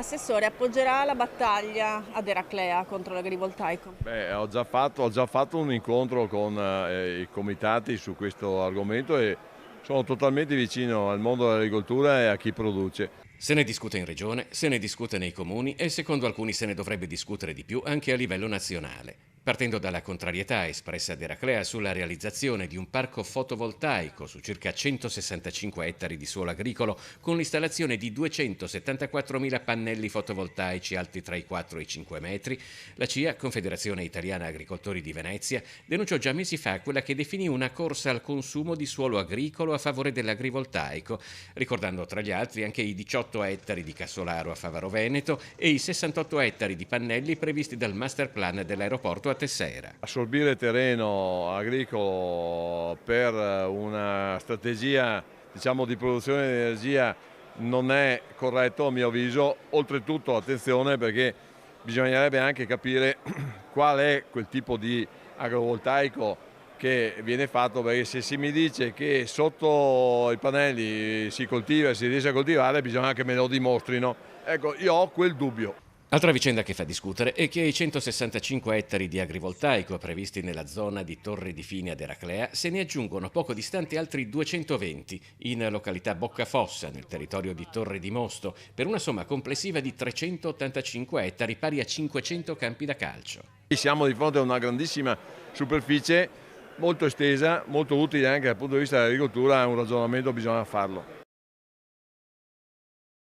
Assessore, appoggerà la battaglia ad Eraclea contro l'agrivoltaico? Beh, ho già fatto un incontro con i comitati su questo argomento e sono totalmente vicino al mondo dell'agricoltura e a chi produce. Se ne discute in regione, se ne discute nei comuni e secondo alcuni se ne dovrebbe discutere di più anche a livello nazionale. Partendo dalla contrarietà espressa ad Eraclea sulla realizzazione di un parco fotovoltaico su circa 165 ettari di suolo agricolo con l'installazione di 274.000 pannelli fotovoltaici alti tra i 4 e i 5 metri, la CIA, Confederazione Italiana Agricoltori di Venezia, denunciò già mesi fa quella che definì una corsa al consumo di suolo agricolo a favore dell'agrivoltaico, ricordando tra gli altri anche i 18 ettari di Cassolaro a Favaro Veneto e i 68 ettari di pannelli previsti dal master plan dell'aeroporto a Tessera. Assorbire terreno agricolo per una strategia, diciamo, di produzione di energia non è corretto a mio avviso. Oltretutto, attenzione, perché bisognerebbe anche capire qual è quel tipo di agrovoltaico che viene fatto, perché se si mi dice che sotto i pannelli si coltiva e si riesce a coltivare, bisogna che me lo dimostrino. Ecco, io ho quel dubbio. Altra vicenda che fa discutere è che ai 165 ettari di agrivoltaico previsti nella zona di Torre di Fini ad Eraclea se ne aggiungono poco distanti altri 220 in località Boccafossa, nel territorio di Torre di Mosto, per una somma complessiva di 385 ettari pari a 500 campi da calcio. Siamo di fronte a una grandissima superficie, molto estesa, molto utile anche dal punto di vista dell'agricoltura, un ragionamento bisogna farlo.